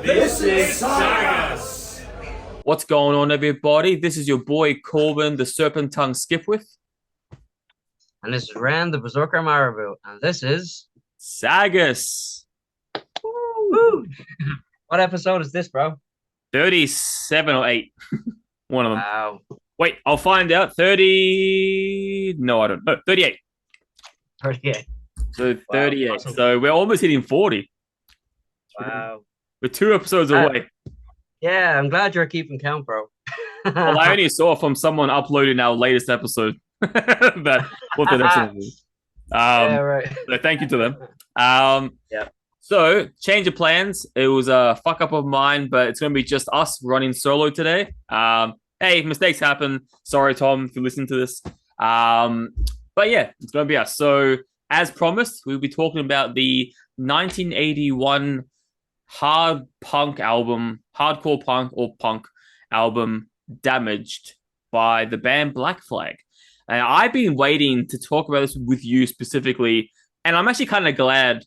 This is SAGAS. What's going on, everybody? This is your boy Corbin, the Serpent Tongue Skipwith. And this is Ren, the Berserker Marabou, and this is SAGAS. Woo! What episode is this, bro? 37 or 8. One of them. Wow. Wait, I'll find out. 30. No, I don't know. 38. 38. So 38. Wow, awesome. So we're almost hitting 40. Wow. We're 2 episodes away. Yeah, I'm glad you're keeping count, bro. Well, I only saw from someone uploading our latest episode that what the next one is. Yeah, right. So thank you to them. Yeah. So, change of plans. It was a fuck up of mine, but it's going to be just us running solo today. Hey, mistakes happen. Sorry, Tom, if you listen to this. But yeah, it's going to be us. So, as promised, we'll be talking about the 1981 hardcore punk album, Damaged, by the band Black Flag. And I've been waiting to talk about this with you specifically, and I'm actually kind of glad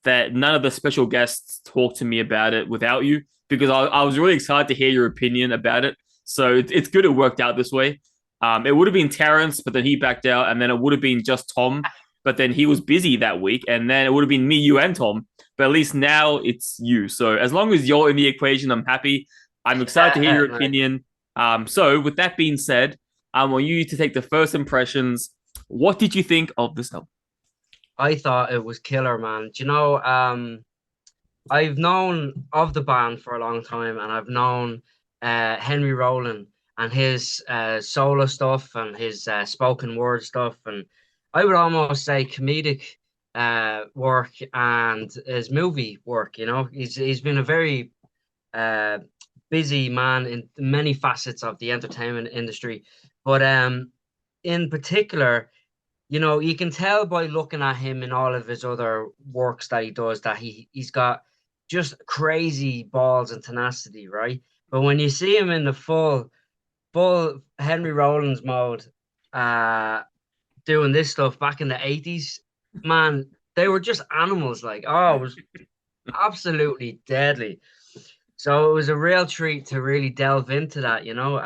that none of the special guests talked to me about it without you, because I was really excited to hear your opinion about it. So it's good it worked out this way. It would have been Terrence, but then he backed out, and then it would have been just Tom, but then he was busy that week, and then it would have been me, you, and Tom. But at least now it's you. So as long as you're in the equation, I'm happy. I'm excited to hear your opinion. So with that being said, I want you to take the first impressions. What did you think of this album? I thought it was killer, man. Do you know, I've known of the band for a long time, and I've known Henry Rollin and his solo stuff and his spoken word stuff, and I would almost say comedic work and his movie work. You know, he's been a very busy man in many facets of the entertainment industry, but in particular, you know, you can tell by looking at him in all of his other works that he does that he's got just crazy balls and tenacity, right? But when you see him in the full Henry Rollins mode, doing this stuff back in the 80s, man, they were just animals. Like, oh, it was absolutely deadly. So it was a real treat to really delve into that, you know.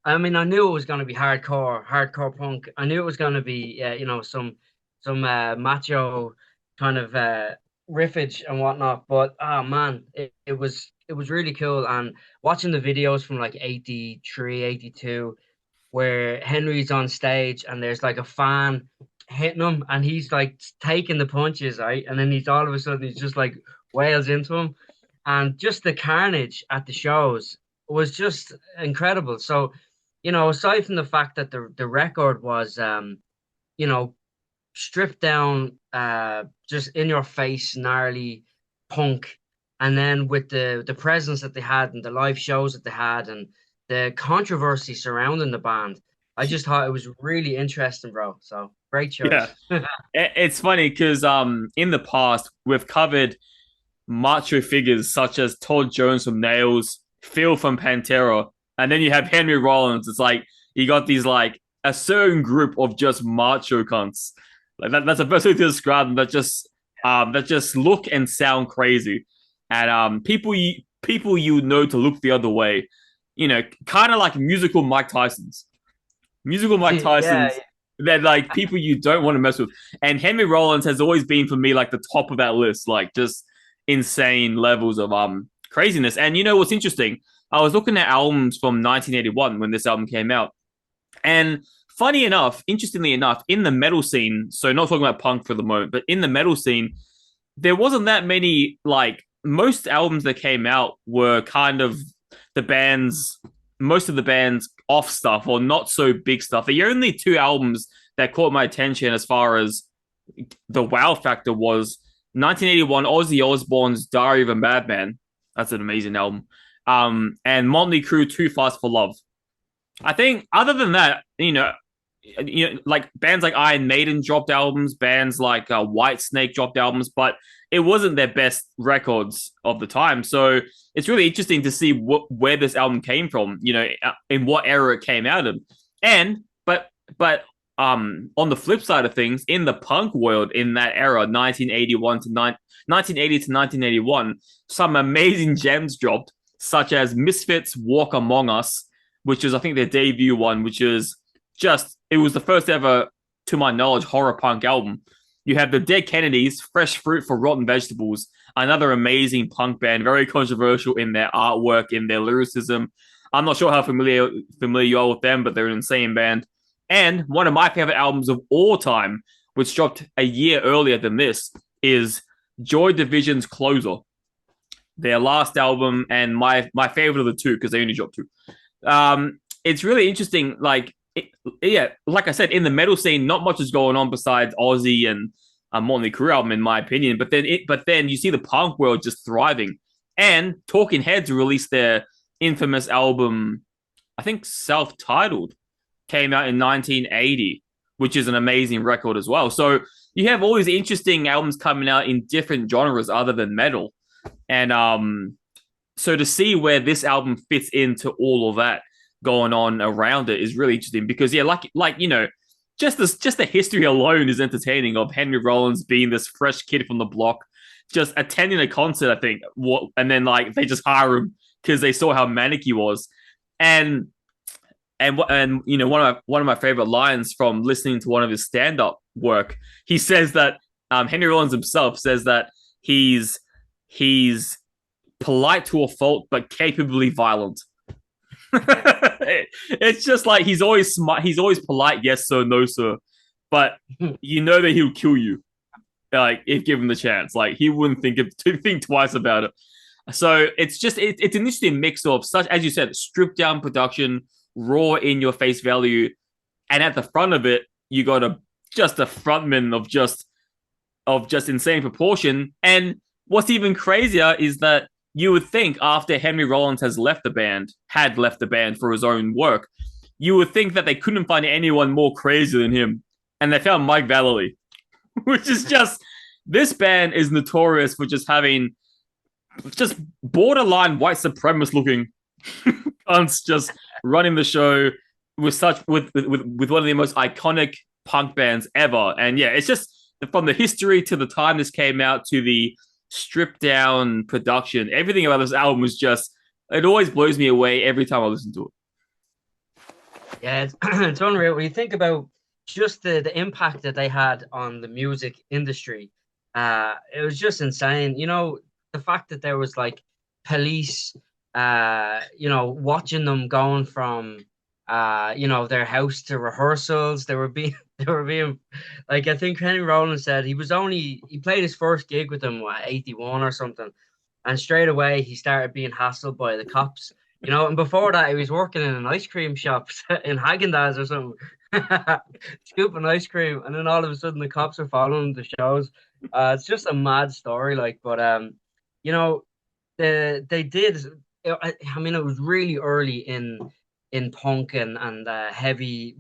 I mean, I knew it was going to be hardcore punk. I knew it was going to be, you know, some macho kind of riffage and whatnot. But oh man, it was really cool. And watching the videos from like 83, 82, where Henry's on stage and there's like a fan hitting him and he's like taking the punches, right? And then he's all of a sudden he's just like wails into him. And just the carnage at the shows was just incredible. So, you know, aside from the fact that the record was, you know, stripped down, just in your face, gnarly punk, and then with the presence that they had and the live shows that they had and the controversy surrounding the band, I just thought it was really interesting, bro. So great choice. Yeah, it's funny because in the past we've covered macho figures such as Todd Jones from Nails, Phil from Pantera, and then you have Henry Rollins. It's like you got these like a certain group of just macho cunts. Like that's the best way to describe them. That just look and sound crazy, and people you know to look the other way. You know, kind of like musical Mike Tyson's. Musical Mike Tyson's. Yeah, They're like people you don't want to mess with. And Henry Rollins has always been for me like the top of that list. Like just insane levels of craziness. And you know what's interesting? I was looking at albums from 1981 when this album came out. And funny enough, interestingly enough, in the metal scene, so not talking about punk for the moment, but in the metal scene, there wasn't that many, like, most albums that came out were kind of most of the band's off stuff or not so big stuff. The only 2 albums that caught my attention as far as the wow factor was 1981 Ozzy Osbourne's Diary of a Madman. That's an amazing album. And Motley Crue Too Fast for Love. I think other than that, like bands like Iron Maiden dropped albums, bands like Whitesnake dropped albums, but it wasn't their best records of the time. So it's really interesting to see where this album came from, you know, in what era it came out of. And but on the flip side of things, in the punk world in that era, 1980 to 1981, some amazing gems dropped, such as Misfits' Walk Among Us, which is, I think, their debut one, which is just, it was the first ever, to my knowledge, horror punk album. You have the Dead Kennedys, Fresh Fruit for Rotten Vegetables, another amazing punk band, very controversial in their artwork, in their lyricism. I'm not sure how familiar you are with them, but they're an insane band. And one of my favorite albums of all time, which dropped a year earlier than this, is Joy Division's Closer. Their last album, and my favorite of the two, because they only dropped two. It's really interesting. Yeah, like I said, in the metal scene, not much is going on besides Ozzy and a Motley Crue album, in my opinion. But then you see the punk world just thriving. And Talking Heads released their infamous album, I think self-titled, came out in 1980, which is an amazing record as well. So you have all these interesting albums coming out in different genres other than metal. And so to see where this album fits into all of that going on around it is really interesting because, yeah, just the history alone is entertaining of Henry Rollins being this fresh kid from the block, just attending a concert, I think, and then they just hire him because they saw how manic he was. And one of my favorite lines from listening to one of his stand-up work, he says that Henry Rollins himself says that he's polite to a fault but capably violent. It's just like he's always smart, he's always polite, yes sir, no sir, but you know that he'll kill you if given the chance. He wouldn't think twice about it. So it's an interesting mix of, such as you said, stripped down production, raw in your face value, and at the front of it you got a frontman of just insane proportion. And what's even crazier is that you would think after Henry Rollins had left the band for his own work, you would think that they couldn't find anyone more crazy than him, and they found Mike Vallely, which is just, this band is notorious for just having just borderline white supremacist looking cunts just running the show with one of the most iconic punk bands ever. And yeah, it's just from the history to the time this came out to the stripped down production, everything about this album was just, it always blows me away every time I listen to it. Yeah, it's unreal when you think about just the impact that they had on the music industry. It was just insane. The fact that there was police watching them going from their house to rehearsals. They were being I think Henry Rollins said he played his first gig with them at 81 or something, and straight away he started being hassled by the cops. And before that he was working in an ice cream shop in Haagen-Dazs or something, scooping ice cream, and then all of a sudden the cops are following the shows. It's just a mad story, but they did. I mean, it was really early in punk and heavy,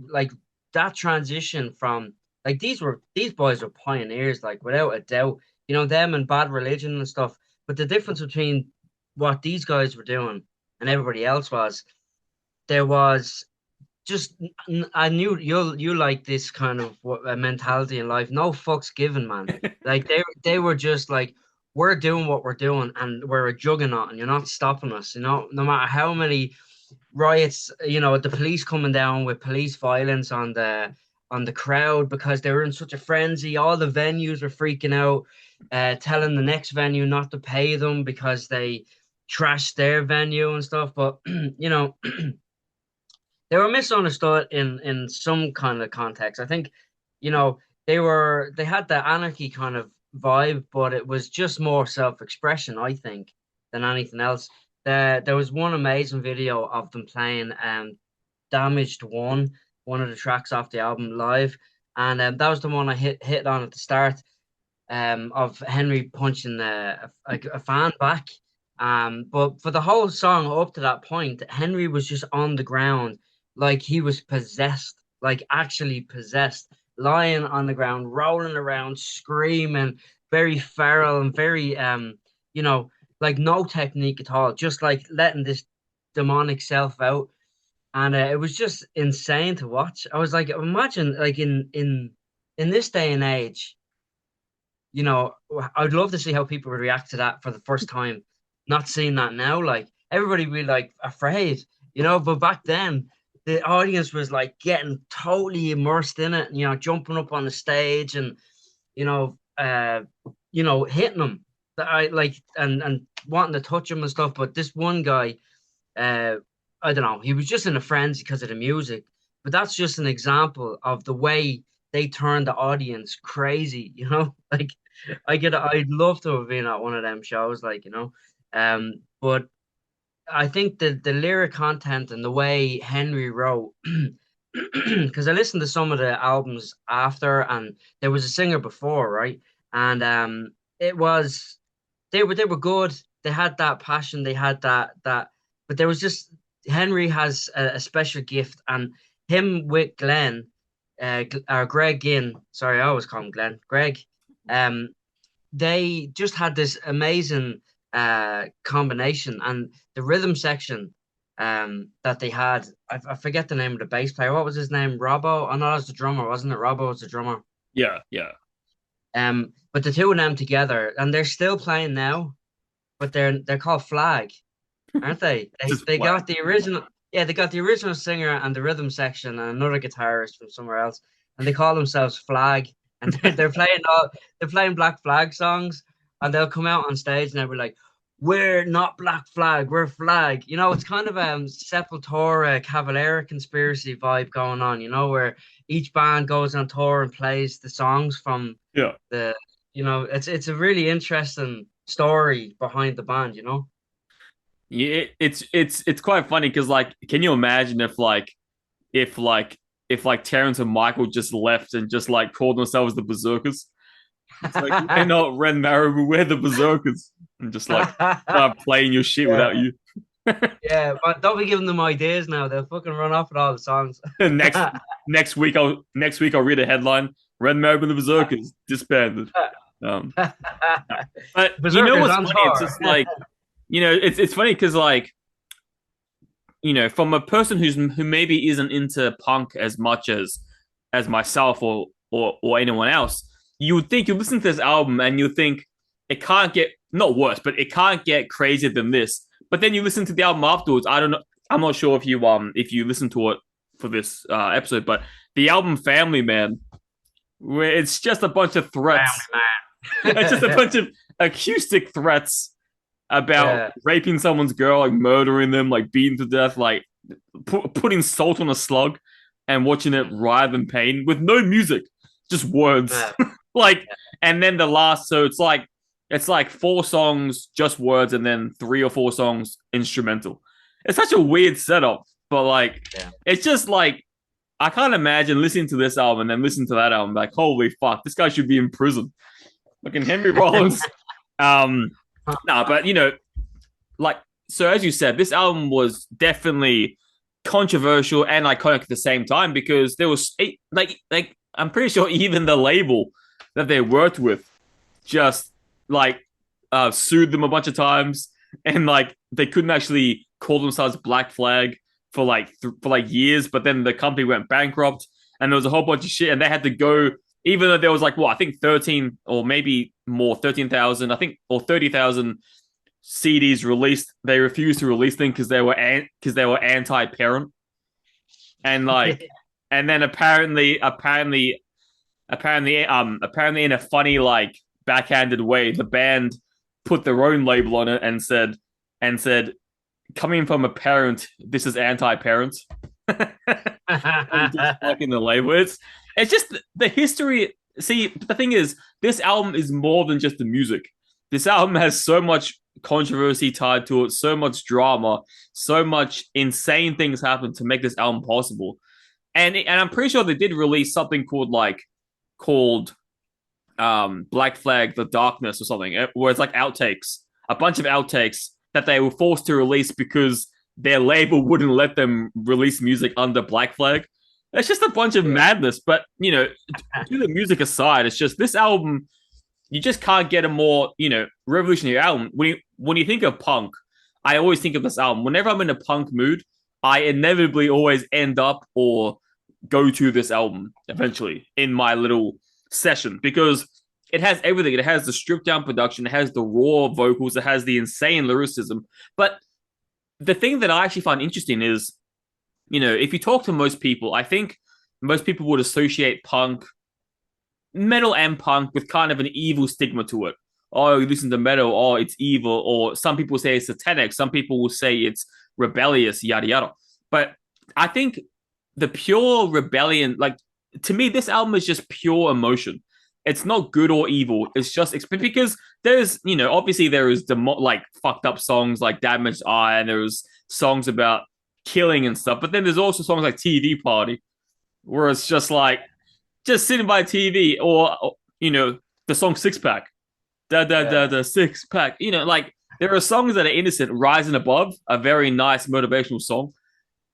that transition from these boys were pioneers, without a doubt. Them and Bad Religion and stuff. But the difference between what these guys were doing and everybody else was, there was just, I knew you like this kind of mentality in life. No fucks given, man. They were just we're doing what we're doing, and we're a juggernaut, and you're not stopping us. No matter how many riots, the police coming down with police violence on the crowd because they were in such a frenzy. All the venues were freaking out, telling the next venue not to pay them because they trashed their venue and stuff. But they were misunderstood in some kind of context. I think they had the anarchy kind of vibe, but it was just more self-expression, I think, than anything else. There was one amazing video of them playing Damaged one of the tracks off the album live, and that was the one I hit on at the start, of Henry punching a fan back. But for the whole song up to that point, Henry was just on the ground like he was possessed, actually possessed, lying on the ground, rolling around, screaming, very feral and very no technique at all, just letting this demonic self out. and it was just insane to watch. I was like, imagine like in this day and age, you know, I'd love to see how people would react to that for the first time, not seeing that now. Like everybody would be like afraid, you know, but back then the audience was like getting totally immersed in it, you know, jumping up on the stage and you know, hitting them. That I like and wanting to touch him and stuff. But this one guy, uh, I don't know, he was just in a frenzy because of the music. But that's just an example of the way they turned the audience crazy, you know? Like I'd love to have been at one of them shows, like, you know. But I think the lyric content and the way Henry wrote, because I listened to some of the albums after, and there was a singer before, right? And it was they were good. They had that passion. They had but there was just Henry has a special gift, and him with Glenn, or Greg Ginn. Sorry, I always call him Glenn. Greg. Um, they just had this amazing combination, and the rhythm section that they had. I forget the name of the bass player. What was his name? Robbo. Oh no, that was the drummer, wasn't it? Robbo was the drummer. Yeah, yeah. But the two of them together, and they're still playing now, but they're called Flag, aren't they? Just They Flag. got the original, yeah, they got the original singer and the rhythm section and another guitarist from somewhere else, and they call themselves Flag, and they're playing Black Flag songs, and they'll come out on stage and they'll be like, "We're not Black Flag, we're Flag." You know, it's kind of Sepultura Cavalera conspiracy vibe going on. You know, where each band goes on tour and plays the songs from Yeah. the you know it's a really interesting story behind the band, you know. Yeah, it's quite funny because like, can you imagine if like if like Terrence and Michael just left and just like called themselves the Berserkers? It's like we're not Ren Marabou, we're the Berserkers, and just like start playing your shit Yeah, without you. yeah, but don't be giving them ideas now. They'll fucking run off with all the songs. And next week I'll read a headline: Ren Marabou and the Berserkers disbanded. Um, but you know Berserkers what's on funny? It's tour. just like, it's funny because like, from a person who maybe isn't into punk as much as myself or anyone else, you would think you listen to this album and you think it can't get not worse, but it can't get crazier than this. But then you listen to the album afterwards. I don't know. I'm not sure if you listen to it for this episode, but the album Family Man, where it's just a bunch of threats. Family It's just a Man. bunch of acoustic threats about Yeah. raping someone's girl, like murdering them, like beating to death, like putting salt on a slug and watching it writhe in pain with no music, just words. Yeah. Like, and then the last, so it's like 4 songs, just words, and then 3 or 4 songs instrumental. It's such a weird setup, but like, Yeah. it's just like I can't imagine listening to this album and then listening to that album, like, holy fuck, this guy should be in prison. Fucking Henry Rollins. No, but like, so as you said, this album was definitely controversial and iconic at the same time because there was like I'm pretty sure even the label that they worked with just like sued them a bunch of times, and like they couldn't actually call themselves Black Flag for like years, but then the company went bankrupt and there was a whole bunch of shit and they had to go, even though there was like, I think 13 or maybe more, 13,000, I think, or 30,000 CDs released. They refused to release them because they were anti-parent, and like, and then apparently, in a funny like backhanded way, the band put their own label on it and said, coming from a parent, this is anti-parent. And just fucking the label. It's just the history. See, the thing is, this album is more than just the music. This album has so much controversy tied to it, so much drama, so much insane things happen to make this album possible. And I'm pretty sure they did release something called Black Flag The Darkness or something, where it's like outtakes, a bunch of outtakes that they were forced to release because their label wouldn't let them release music under Black Flag. It's just a bunch of madness. But to the music aside, it's just this album. You just can't get a more revolutionary album. When you think of punk, I always think of this album. Whenever I'm in a punk mood, I inevitably always end up or go to this album eventually in my little session because it has everything. It has the stripped down production, it has the raw vocals, it has the insane lyricism. But the thing that I actually find interesting is, if you talk to most people, I think most people would associate metal and punk with kind of an evil stigma to it. Oh, you listen to metal, oh, it's evil. Or some people say it's satanic, some people will say it's rebellious, yada yada. But I think the pure rebellion, like to me, this album is just pure emotion. It's not good or evil. It's just because there's, obviously there is like fucked up songs like Damaged Eye, and there's songs about killing and stuff. But then there's also songs like TV Party, where it's just like just sitting by TV, or the song Six Pack, da six pack. Like there are songs that are innocent. Rising Above, a very nice motivational song,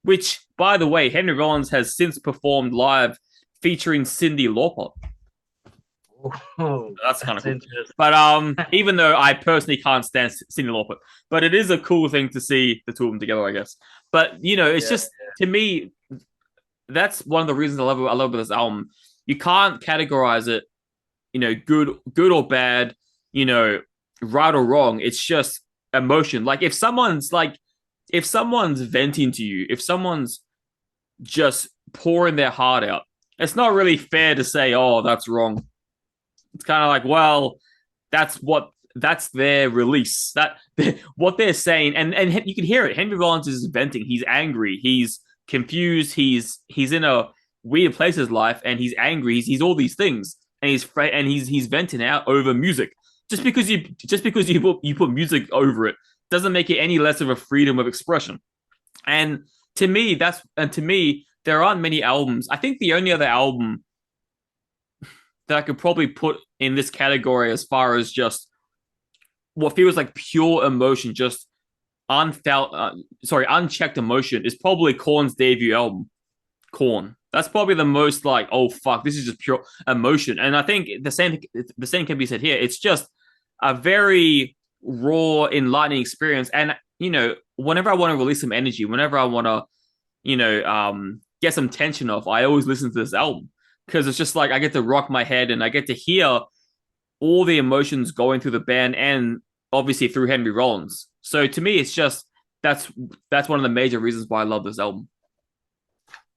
which, by the way, Henry Rollins has since performed live featuring Cyndi Lauper. Oh, that's kind of cool. But even though I personally can't stand Cyndi Lauper, but it is a cool thing to see the two of them together, I guess. But it's just to me, that's one of the reasons I love about this album. You can't categorize it, good or bad, right or wrong. It's just emotion. Like if someone's venting to you, if someone's just pouring their heart out, it's not really fair to say, oh, that's wrong. It's kind of like, well, that's their release. That what they're saying, and you can hear it. Henry Rollins is venting. He's angry. He's confused. He's in a weird place in his life, and he's angry. He's all these things, and he's venting out over music. Just because you put music over it doesn't make it any less of a freedom of expression. And to me, there aren't many albums. I think the only other album that I could probably put in this category as far as just what feels like pure emotion, just unchecked emotion, is probably Korn's debut album, Korn. That's probably the most like, oh fuck, this is just pure emotion. And I think the same can be said here. It's just a very raw, enlightening experience. And whenever I want to release some energy, whenever I want to, get some tension off, I always listen to this album because it's just like I get to rock my head and I get to hear all the emotions going through the band and obviously through Henry Rollins. So to me, it's just that's one of the major reasons why I love this album.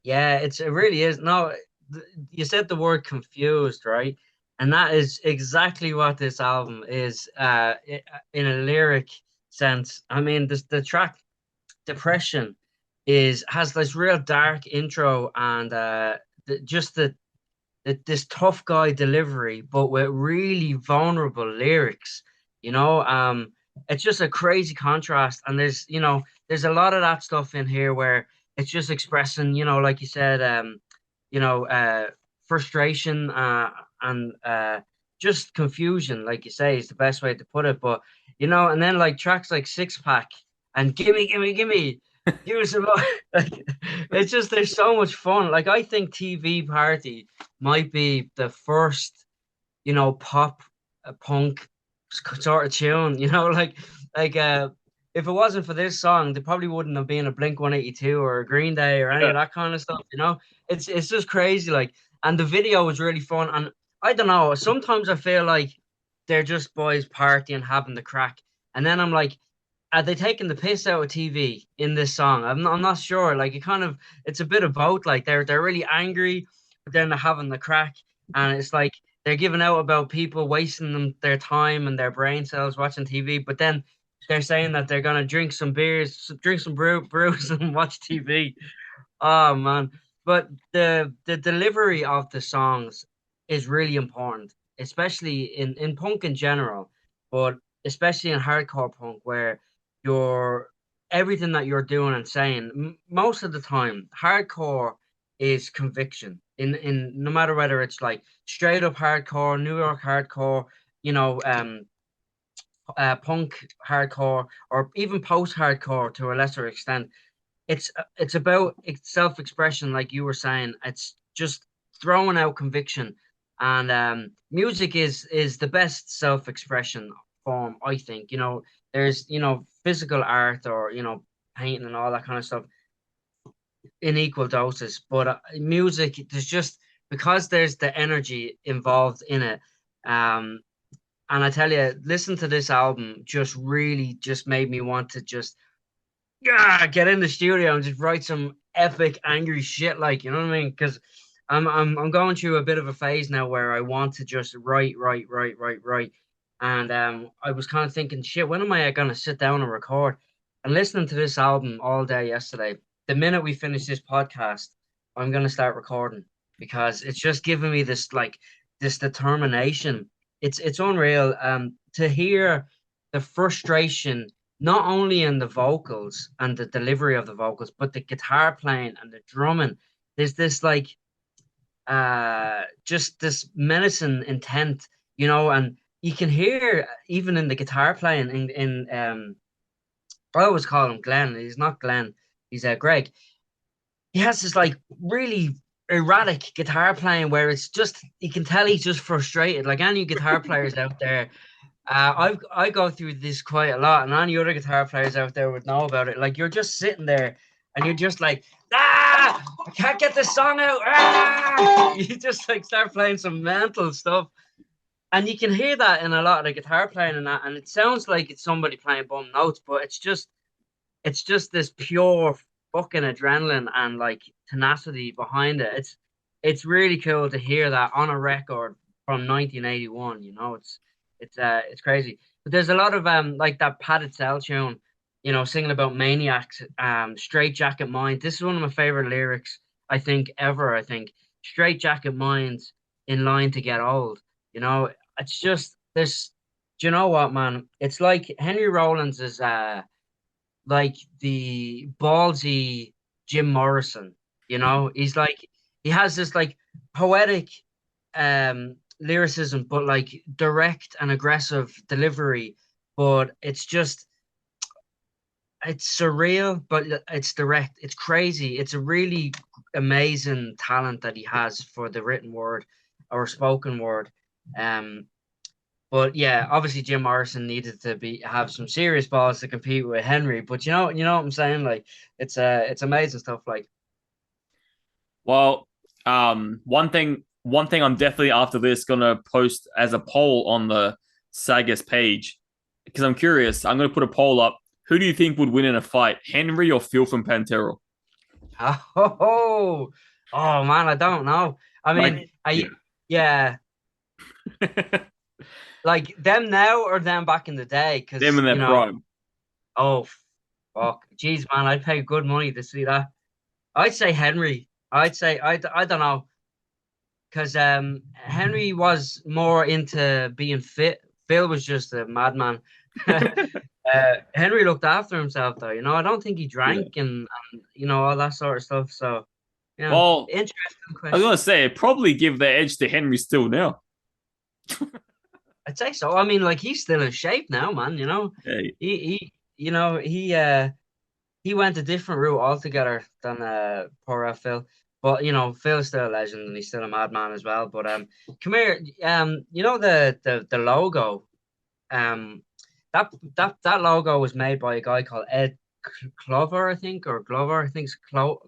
Yeah, it really is. No, you said the word confused, right? And that is exactly what this album is in a lyric sense. I mean, the track Depression has this real dark intro and this tough guy delivery, but with really vulnerable lyrics. It's just a crazy contrast, and there's a lot of that stuff in here where it's just expressing, like you said, frustration and just confusion, like you say, is the best way to put it. But and then like tracks like Six Pack and Gimme, Gimme, Gimme. Use some more. Like, it's just there's so much fun. Like I think TV Party might be the first, pop punk sort of tune. If it wasn't for this song, there probably wouldn't have been a Blink 182 or a Green Day or any of that kind of stuff. It's just crazy. Like, and the video was really fun. And I don't know. Sometimes I feel like they're just boys partying, having the crack, and then I'm like, are they taking the piss out of TV in this song? I'm not sure. Like it's a bit of both. Like they're really angry, but then they're having the crack, and it's like they're giving out about people wasting their time and their brain cells watching TV. But then they're saying that they're gonna drink some beers, drink some brews, and watch TV. Oh man! But the delivery of the songs is really important, especially in punk in general, but especially in hardcore punk where everything that you're doing and saying most of the time hardcore is conviction in no matter whether it's like straight up hardcore, New York hardcore, punk hardcore, or even post hardcore to a lesser extent. It's about self-expression, like you were saying. It's just throwing out conviction, and music is the best self-expression form, I think. There's physical art or painting and all that kind of stuff. in equal doses. But music, there's just because there's the energy involved in it. And I tell you, listen to this album just really just made me want to just get in the studio and just write some epic angry shit, like, you know what I mean? Because I'm going through a bit of a phase now where I want to just write. And I was kind of thinking, shit, when am I gonna sit down and record? And listening to this album all day yesterday, the minute we finish this podcast, I'm gonna start recording because it's just giving me this like this determination. It's unreal. To hear the frustration not only in the vocals and the delivery of the vocals, but the guitar playing and the drumming. There's this like just this menacing intent, you know, and you can hear even in the guitar playing in I always call him Glenn. He's not Glenn, he's Greg. He has this like really erratic guitar playing where it's just you can tell he's just frustrated. Like any guitar players out there, I go through this quite a lot, and any other guitar players out there would know about it. Like you're just sitting there, and you're just like, I can't get this song out. You just like start playing some mental stuff, and you can hear that in a lot of the guitar playing and that, and it sounds like it's somebody playing bum notes, but it's just this pure fucking adrenaline and like tenacity behind it. It's really cool to hear that on a record from 1981. You know, it's crazy. But there's a lot of like that Padded Cell tune, you know, singing about maniacs, Straight Jacket Mind. This is one of my favorite lyrics I think ever. I think Straight Jacket Mind's in line to get old. You know, it's just there's. Do you know what, man? It's like Henry Rollins is like the ballsy Jim Morrison. You know, he's like he has this like poetic lyricism, but like direct and aggressive delivery. But it's surreal, but it's direct. It's crazy. It's a really amazing talent that he has for the written word or spoken word. Um, but yeah, obviously Jim Morrison needed to be have some serious balls to compete with Henry. But you know what I'm saying? Like it's amazing stuff. Like Well, one thing I'm definitely after this gonna post as a poll on the SAGAS page because I'm curious. I'm gonna put a poll up. Who do you think would win in a fight, Henry or Phil from Pantera? oh man, I don't know. I mean, Like, yeah, like them now or them back in the day? them Because in their prime. oh fuck, jeez, man, I'd pay good money to see that. I'd say Henry. I'd say I don't know because Henry was more into being fit. Phil was just a madman. Henry looked after himself though, you know. I don't think he Yeah. drank and you know all that sort of stuff. So yeah, Well, interesting I was question. gonna say probably give the edge to Henry still now. I'd say so. I mean, like he's still in shape now, man. You know, Hey, you know, he went a different route altogether than poor Phil. But you know, Phil's still a legend and he's still a madman as well. But come here, you know the logo, um, that logo was made by a guy called Ed Clover, I think, or Glover, I think it's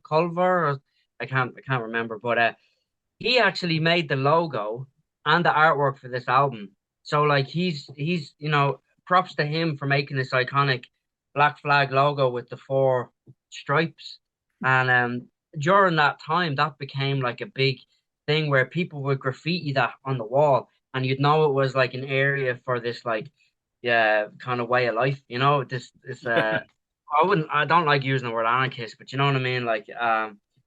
Culver, or I can't remember. But he actually made the logo and the artwork for this album. So like he's you know props to him for making this iconic Black Flag logo with the four stripes. And during that time, that became like a big thing where people would graffiti that on the wall, and you'd know it was like an area for this like yeah kind of way of life. You know this I don't like using the word anarchist, but you know what I mean. Like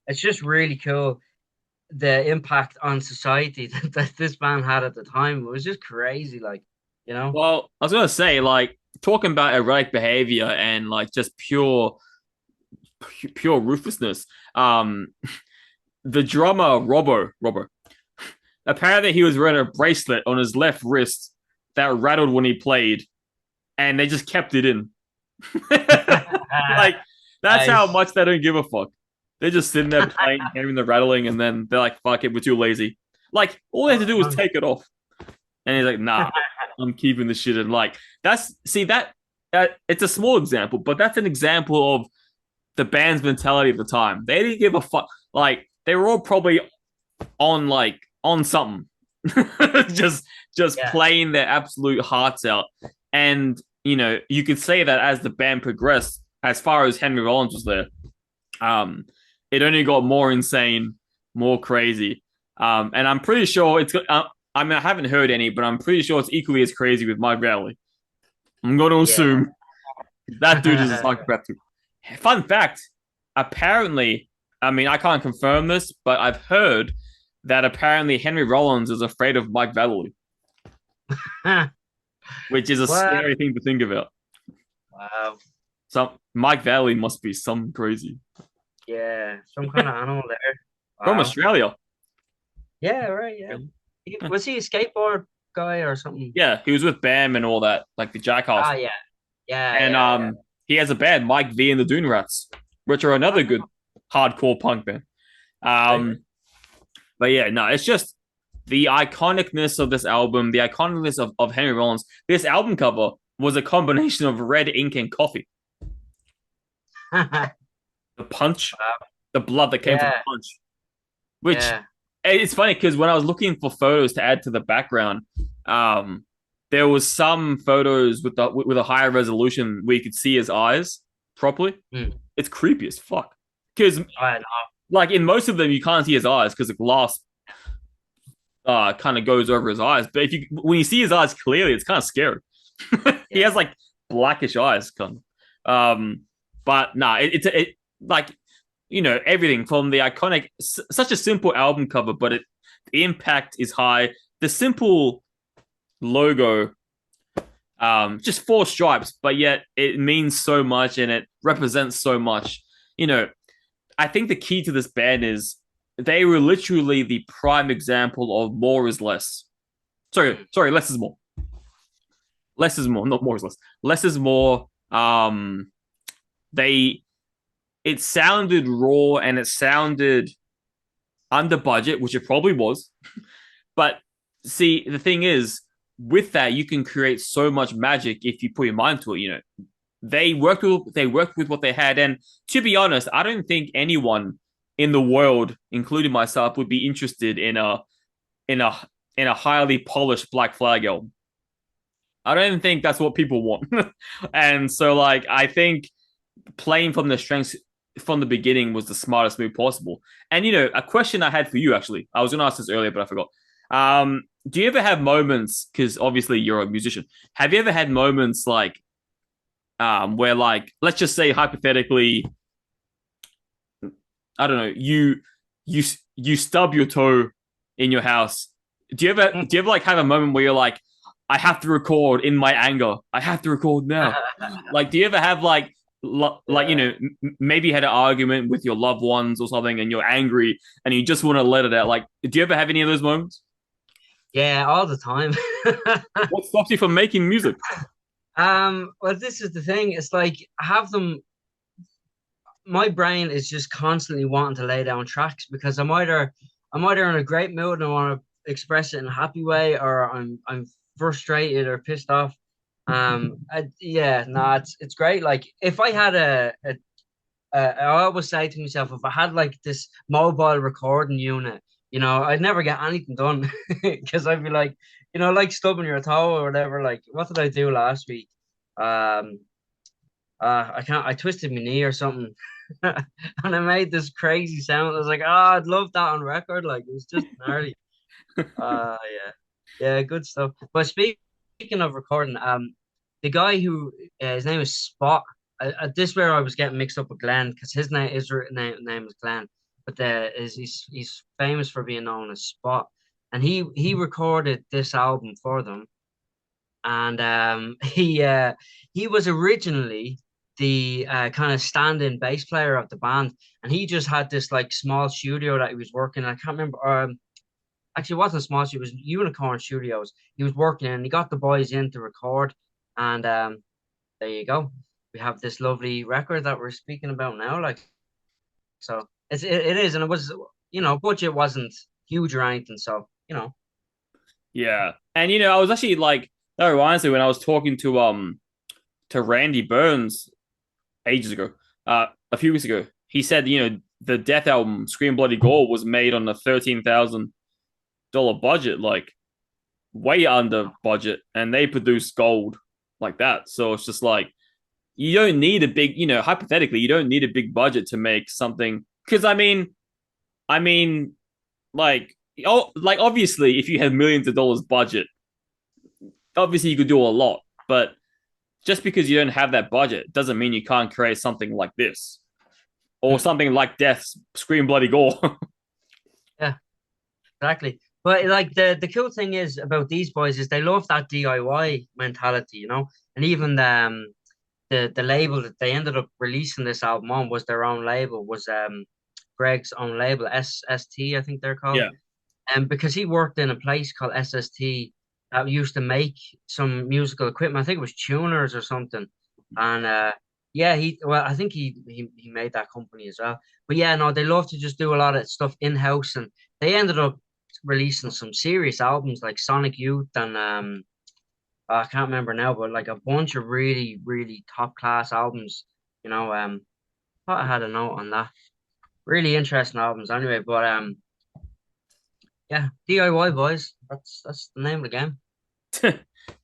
it's just really cool the impact on society that this band had at the time. It was just crazy, like, you know. well, I was gonna say like talking about erratic behavior and like just pure ruthlessness. The drummer Robbo, apparently he was wearing a bracelet on his left wrist that rattled when he played, and they just kept it in. Like that's how Nice. much they don't give a fuck. They're just sitting there playing, hearing the rattling, and then they're like, "Fuck it, we're too lazy." Like all they had to do was take it off, and he's like, "Nah, I'm keeping this shit in." Like that's see that it's a small example, but that's an example of the band's mentality at the time. They didn't give a fuck. Like they were all probably on something, just Yeah. playing their absolute hearts out. And you could say that as the band progressed, as far as Henry Rollins was there, it only got more insane, more crazy. And I'm pretty sure it's. I mean, I haven't heard any, but I'm pretty sure it's equally as crazy with Mike Valley. I'm going to Yeah. assume that dude is a psychopath too. Fun fact: apparently, I mean, I can't confirm this, but I've heard that apparently Henry Rollins is afraid of Mike Valley, which is a What? scary thing to think about. Wow. So Mike Valley must be some crazy Yeah. Some kind of animal there. from Wow. Australia. Yeah. Right. Yeah. Was he a skateboard guy or something? Yeah, he was with Bam and all that, like the Jackass. Ah. Yeah. Yeah. And Yeah. Yeah. he has a band, Mike V and the Dune Rats, which are another good hardcore punk band. Right. But yeah, no, it's just the iconicness of this album, the iconicness of Henry Rollins. This album cover was a combination of red ink and coffee. The punch, the blood that came from the Yeah. punch. Which Yeah. it's funny because when I was looking for photos to add to the background, there was some photos with a higher resolution where you could see his eyes properly. Mm. It's creepy as fuck. Because I know. like in most of them, you can't see his eyes because the glass kind of goes over his eyes. But when you see his eyes clearly, it's kind of scary. He has like blackish eyes, kind of. But nah, it like everything from the iconic, such a simple album cover, but the impact is high. The simple logo, just four stripes, but yet it means so much and it represents so much. I think the key to this band is they were literally the prime example of more is less. Sorry, less is more. Less is more, not more is less. Less is more. It sounded raw and it sounded under budget, which it probably was. But see, the thing is, with that, you can create so much magic if you put your mind to it. They worked with what they had, and to be honest, I don't think anyone in the world, including myself, would be interested in a highly polished Black Flag album. I don't even think that's what people want. And so, like, I think playing from the strengths from the beginning was the smartest move possible. And a question I had for you, actually, I was going to ask this earlier, but I forgot. Do you ever have moments? Because obviously you're a musician. Have you ever had moments like, where, like, let's just say hypothetically, I don't know, you stub your toe in your house. Do you ever like have a moment where you're like, I have to record in my anger. I have to record now. Like, do you ever have like maybe you had an argument with your loved ones or something, and you're angry and you just want to let it out? Like, do you ever have any of those moments? Yeah, all the time. What stops you from making music? Well, this is the thing. It's like I have them. My brain is just constantly wanting to lay down tracks because I'm either in a great mood and I want to express it in a happy way, or I'm frustrated or pissed off. Yeah, no, it's great. Like if I had I always say to myself, if I had like this mobile recording unit, I'd never get anything done because I'd be like, like stubbing your toe or whatever. Like, what did I do last week? I twisted my knee or something, and I made this crazy sound. I was like, oh, I'd love that on record. Like, it was just gnarly. Yeah, yeah, good stuff. But speaking of recording, the guy who his name is Spot. This where I was getting mixed up with Glenn because his name is Glenn, but he's famous for being known as Spot, and he recorded this album for them, and he was originally the kind of stand-in bass player of the band, and he just had this like small studio that he was working in. I can't remember. Actually, it wasn't small studio, it was Unicorn Studios. He was working and he got the boys in to record, and there you go. We have this lovely record that we're speaking about now. Like, so it is, and it was, budget wasn't huge or anything, so Yeah, and I was actually like, that reminds me when I was talking to Randy Burns ages ago. a few weeks ago. He said, the Death album, Scream Bloody Gore, was made on a $13,000 budget, like way under budget, and they produced gold like that. So it's just like you don't need a big, hypothetically, you don't need a big budget to make something. Because I mean, like obviously, if you had millions of dollars budget, obviously you could do a lot. But just because you don't have that budget doesn't mean you can't create something like this or something like Death's Scream Bloody Gore. Yeah, exactly. But like the cool thing is about these boys is they love that DIY mentality, and even the label that they ended up releasing this album on was their own label, was Greg's own label, SST, I think they're called. Yeah. And because he worked in a place called SST that used to make some musical equipment, I think it was tuners or something. And yeah, I think he made that company as well. But yeah, no, they love to just do a lot of stuff in-house, and they ended up releasing some serious albums like Sonic Youth and I can't remember now, but like a bunch of really, really top class albums. Thought I had a note on that. Really interesting albums anyway, but yeah, DIY boys. That's the name of the game.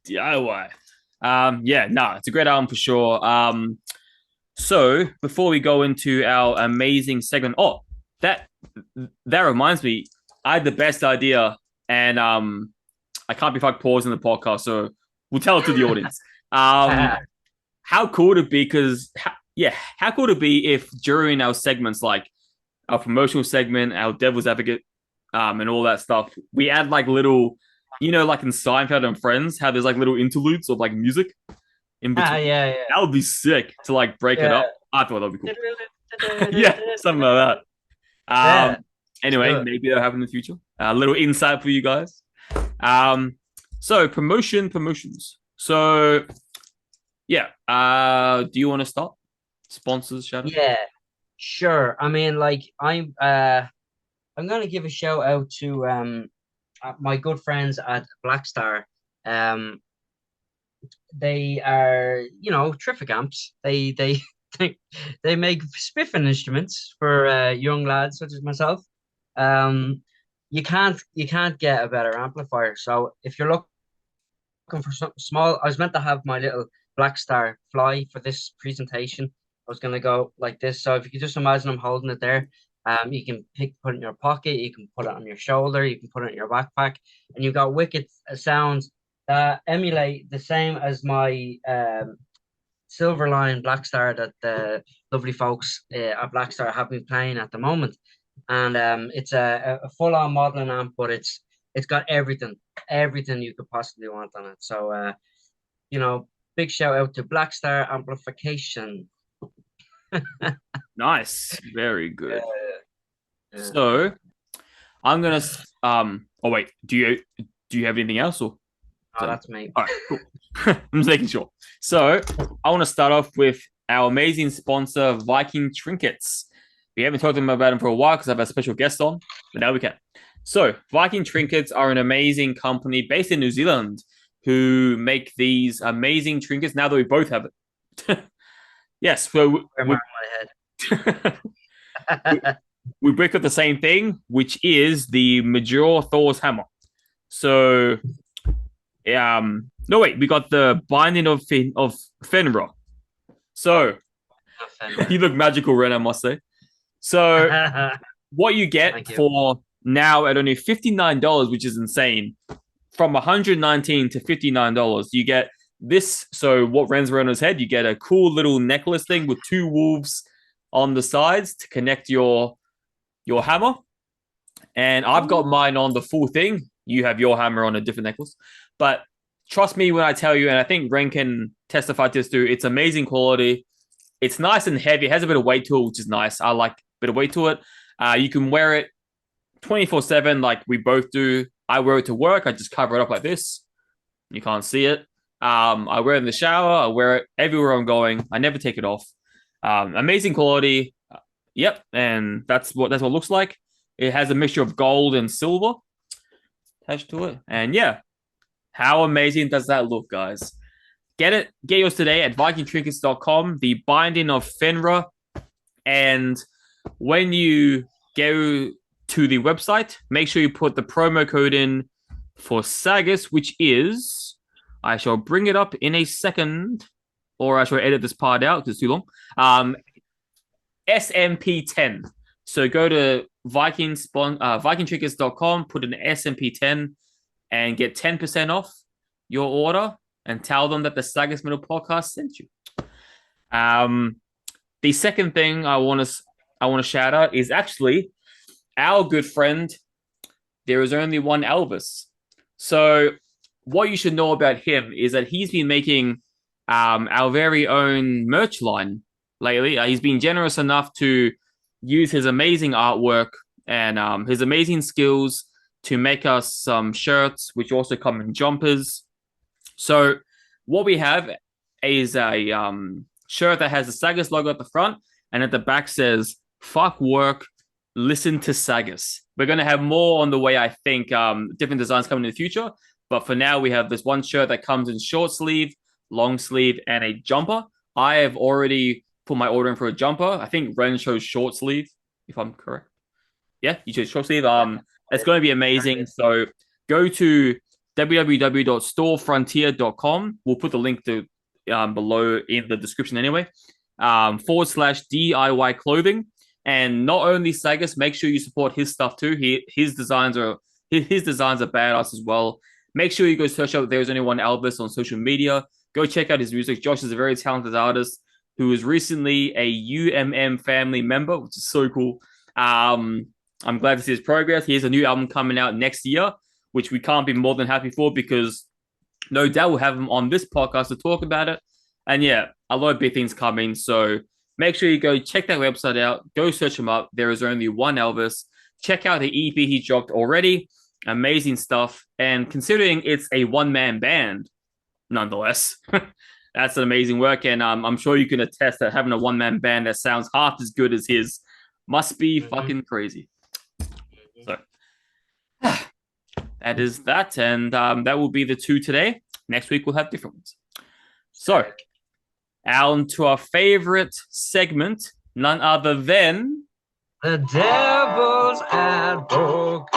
DIY. Yeah, no, it's a great album for sure. So before we go into our amazing segment, that reminds me, I had the best idea, and I can't be fucked pausing the podcast, so we'll tell it to the audience. How cool would it be? How cool would it be if during our segments, like our promotional segment, our Devil's Advocate, and all that stuff, we add like little, like in Seinfeld and Friends, how there's like little interludes of like music in between. Yeah. That would be sick to like break it up. I thought that'd be cool. Yeah, something like that. Anyway, maybe that'll happen in the future. A little insight for you guys. So promotions. So yeah, do you want to start? Sponsors, Shoutout? Yeah, sure. I mean, like I'm gonna give a shout out to my good friends at Blackstar. They are, terrific amps. They they make spiffing instruments for young lads such as myself. You can't get a better amplifier. So if you're looking for something small, I was meant to have my little Blackstar Fly for this presentation. I was gonna go like this. So if you could just imagine I'm holding it there. You can put it in your pocket, you can put it on your shoulder, you can put it in your backpack, and you've got wicked sounds that emulate the same as my Silverline Blackstar that the lovely folks at Blackstar have been playing at the moment. And it's a full-on modeling amp, but it's got everything you could possibly want on it. So big shout out to Blackstar Amplification. Nice, very good. So I'm gonna oh wait, do you have anything else, or that's me. All right, cool. I'm just making sure. So I want to start off with our amazing sponsor, Viking Trinkets. We haven't talked about them for a while because I have a special guest on, but now we can. So Viking Trinkets are an amazing company based in New Zealand who make these amazing trinkets. Now that we both have it. Yes, so we break up the same thing, which is the Major Thor's hammer. So, no wait, we got the binding of Fenrir. So, you look magical, Ren, I must say. So, what you get for now at only $59, which is insane, from $119 to $59, you get this. So, what Ren's wearing on his head, you get a cool little necklace thing with two wolves on the sides to connect your hammer. And I've got mine on the full thing. You have your hammer on a different necklace. But trust me when I tell you, and I think Ren can testify to this too, it's amazing quality. It's nice and heavy. It has a bit of weight to it, which is nice. I like a bit of weight to it. You can wear it 24/7 like we both do. I wear it to work. I just cover it up like this. You can't see it. I wear it in the shower. I wear it everywhere I'm going. I never take it off. Amazing quality. Yep, and that's what it looks like. It has a mixture of gold and silver attached to it. And yeah, how amazing does that look, guys? Get yours today at vikingtrinkets.com. The binding of Fenrir. And when you go to the website, make sure you put the promo code in for SAGAS, which is, I shall bring it up in a second, or I shall edit this part out because it's too long. SMP10. So go to VikingTrinkets.com, put in SMP10, and get 10% off your order, and tell them that the SAGAS Metal Podcast sent you. The second thing I want to shout out is actually our good friend. There is only one Elvis. So what you should know about him is that he's been making our very own merch line lately. He's been generous enough to use his amazing artwork and his amazing skills to make us some shirts, which also come in jumpers. So what we have is a shirt that has the SAGAS logo at the front, and at the back says, "Fuck work, listen to SAGAS." We're going to have more on the way, I think, different designs coming in the future. But for now, we have this one shirt that comes in short sleeve, long sleeve, and a jumper. I have already put my order in for a jumper. I think Ren chose short sleeve, if I'm correct. Yeah, you chose short sleeve. It's going to be amazing. So go to www.storefrontier.com. We'll put the link to below in the description anyway. /DIY clothing. And not only SAGAS, make sure you support his stuff too. His designs are badass as well. Make sure you go search out There's Only One Elvis on social media. Go check out his music. Josh is a very talented artist who is recently a UMM family member, which is so cool. I'm glad to see his progress. He has a new album coming out next year, which we can't be more than happy for, because no doubt we'll have him on this podcast to talk about it. And yeah, a lot of big things coming. So make sure you go check that website out. Go search him up. There is only one Elvis. Check out the EP he dropped already. Amazing stuff. And considering it's a one-man band, nonetheless, that's an amazing work. And I'm sure you can attest that having a one-man band that sounds half as good as his must be fucking crazy. So that is that. And that will be the two today. Next week, we'll have different ones. So, on to our favorite segment, none other than the Devil's Advocate.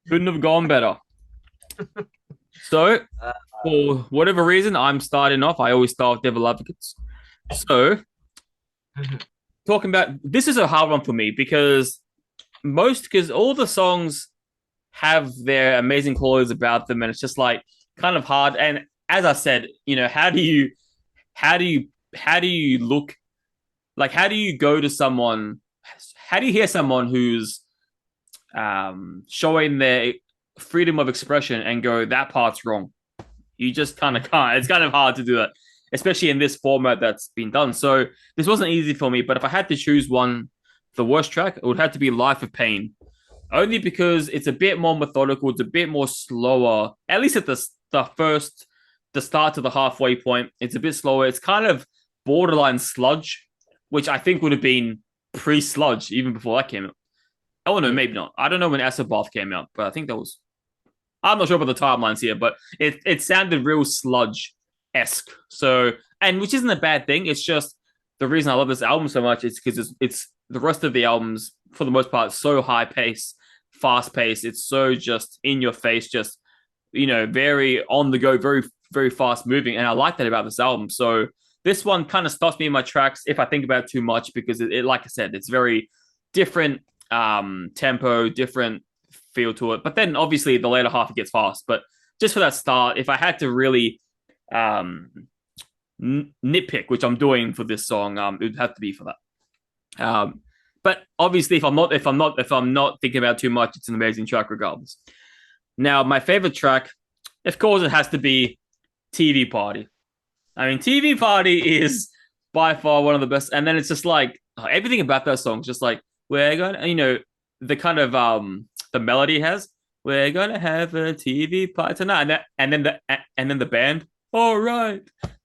Couldn't have gone better. So, for whatever reason, I'm starting off. I always start with Devil Advocates. So, talking about this is a hard one for me because all the songs have their amazing qualities about them, and it's just like kind of hard. And as I said, how do you look like, how do you go to someone, how do you hear someone who's showing their freedom of expression and go, that part's wrong? You just kind of can't. It's kind of hard to do that, especially in this format that's been done. So this wasn't easy for me, but if I had to choose one, the worst track, it would have to be Life of Pain. Only because it's a bit more methodical, it's a bit more slower, at least at the start to the halfway point. It's a bit slower. It's kind of borderline sludge, which I think would have been pre-sludge even before that came out. Oh, no, maybe not. I don't know when Asabath came out, but I think that was... I'm not sure about the timelines here, but it sounded real sludge-esque. So, and which isn't a bad thing. It's just the reason I love this album so much is because it's the rest of the albums, for the most part, so high-paced, fast-paced. It's so just in your face, just, very on the go, very, very fast moving. And I like that about this album. So this one kind of stops me in my tracks if I think about it too much, because it like I said, it's very different tempo, different feel to it. But then obviously the later half it gets fast. But just for that start, if I had to really nitpick, which I'm doing for this song, it would have to be for that. But obviously, if I'm not thinking about it too much, it's an amazing track regardless. Now, my favorite track, of course, it has to be TV Party. I mean, TV Party is by far one of the best. And then it's just like everything about that song is just like, we're gonna, the kind of the melody it has. We're gonna have a TV party tonight, and then the band. All right,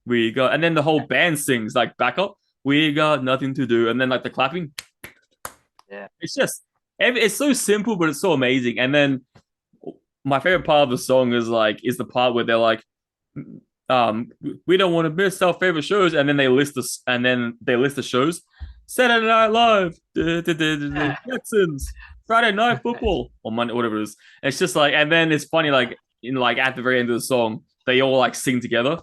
and then the whole band sings like backup. We got nothing to do, and then like the clapping. Yeah, it's so simple, but it's so amazing. And then my favorite part of the song is the part where they're like, we don't want to miss our favorite shows, and then they list this, and then they list the shows: Saturday Night Live, the Jetsons, Friday Night Football, or Monday, whatever it is. It's just like, and then it's funny, like in like at the very end of the song, they all like sing together,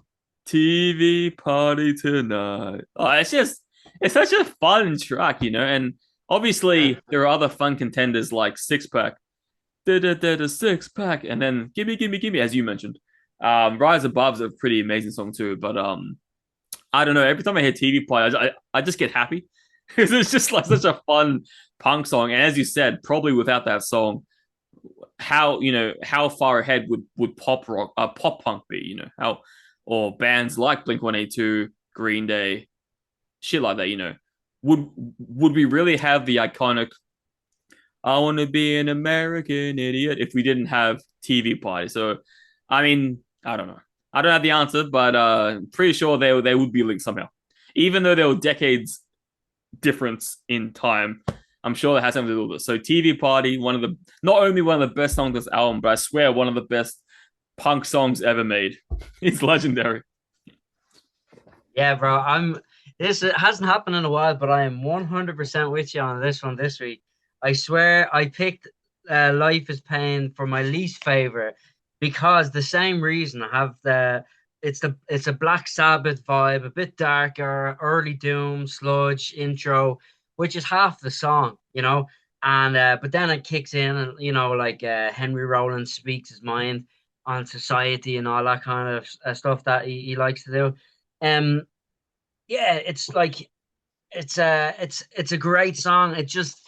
"TV party tonight." Oh, it's such a fun track, and obviously there are other fun contenders like Six Pack, the Six Pack, and then Gimme, as you mentioned. Rise Above's a pretty amazing song too, but I don't know. Every time I hear TV play, I just get happy because it's just like such a fun punk song. And as you said, probably without that song, how far ahead would pop punk be? How or bands like Blink-182, Green Day, shit like that. Would we really have the iconic "I want to be an American idiot" if we didn't have TV Party? So, I mean, I don't know. I don't have the answer, but pretty sure they would be linked somehow. Even though there were decades difference in time, I'm sure that has something to do with it. So TV Party, not only one of the best songs of this album, but I swear one of the best punk songs ever made. It's legendary. Yeah, bro. It hasn't happened in a while, but I am 100% with you on this one this week. I swear I picked Life is Pain for my least favorite because the same reason. I have it's a Black Sabbath vibe, a bit darker, early doom, sludge intro, which is half the song. And but then it kicks in, and like Henry Rollins speaks his mind on society and all that kind of stuff that he likes to do. Yeah, it's like it's a great song. It just,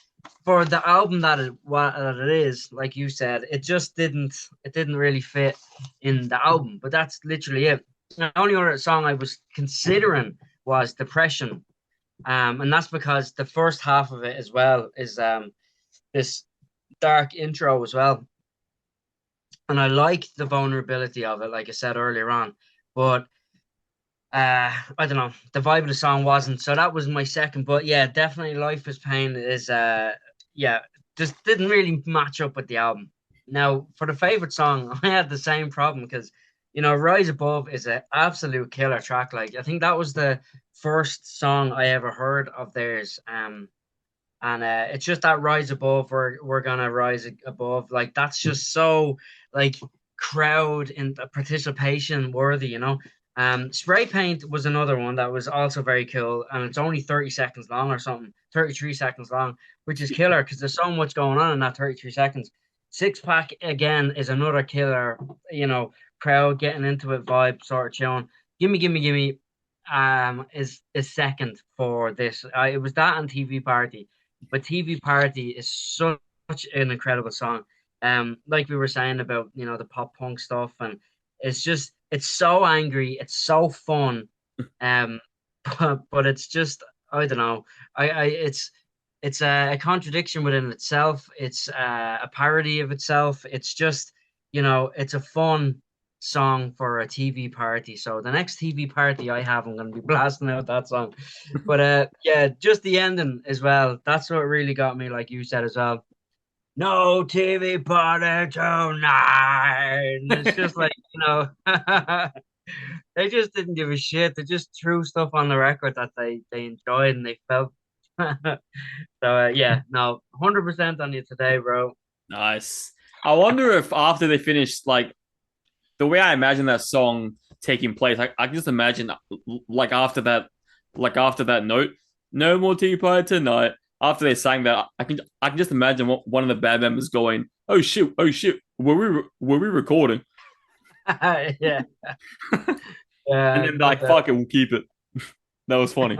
for the album that it is, like you said, it didn't really fit in the album. But that's literally it. The only other song I was considering was Depression, and that's because the first half of it as well is this dark intro as well, and I like the vulnerability of it, like I said earlier on, but I don't know, the vibe of the song wasn't, so that was my second. But yeah, definitely Life is Pain is yeah, just didn't really match up with the album. Now for the favorite song, I had the same problem because Rise Above is an absolute killer track. Like, I think that was the first song I ever heard of theirs. And it's just that Rise Above, we're gonna rise above, like that's just so like crowd in participation worthy. Spray Paint was another one that was also very cool, and it's only 30 seconds long or something, 33 seconds long, which is killer because there's so much going on in that 33 seconds. Six Pack again is another killer, crowd getting into it vibe sort of tune. Gimme is second for this. It was that and TV Party, but TV Party is such an incredible song. Like we were saying about the pop punk stuff, and it's so angry, it's so fun, um, but it's just, I don't know, it's a contradiction within itself. It's a parody of itself. It's just, it's a fun song for a TV party. So the next TV party I have, I'm going to be blasting out that song. But yeah, just the ending as well. That's what really got me, like you said as well. No TV party tonight. And it's just like, they just didn't give a shit. They just threw stuff on the record that they enjoyed and they felt. So yeah, no, 100% on you today, bro. Nice. I wonder if after they finish, like the way I imagine that song taking place, I can just imagine like after that note, no more tea pie tonight. After they sang that, I can just imagine one of the band members going, oh shit, were we recording? Yeah. And then like, fuck it, we'll keep it. That was funny.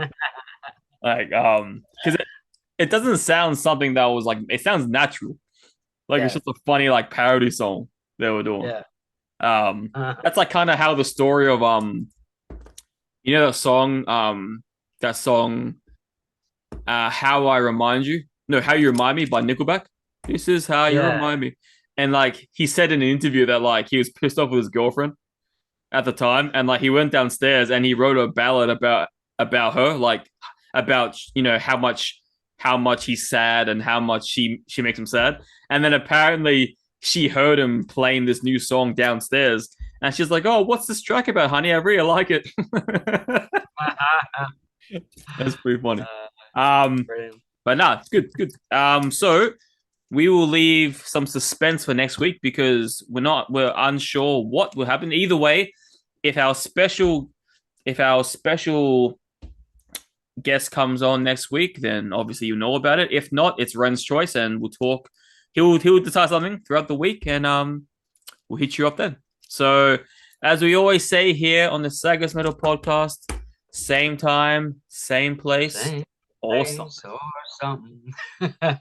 Like, because it doesn't sound something that was like, it sounds natural. Like, it's just a funny like parody song they were doing. Yeah. That's like kind of how the story of that song How I Remind You, no, How You Remind Me by Nickelback. This is how you remind me. And like he said in an interview that like he was pissed off with his girlfriend at the time, and like he went downstairs and he wrote a ballad about her, like about how much he's sad and how much she makes him sad. And then apparently she heard him playing this new song downstairs, And she's like, "Oh, what's this track about, honey? I really like it." That's pretty funny. Brilliant. But nah, it's good, good. So we will leave some suspense for next week because we're unsure what will happen. Either way, if our special guest comes on next week, then obviously you know about it. If not, it's Ren's choice, and we'll talk. He'll decide something throughout the week, and we'll hit you up then. So, as we always say here on the SAGAS Metal Podcast, same time, same place, Same awesome. or something.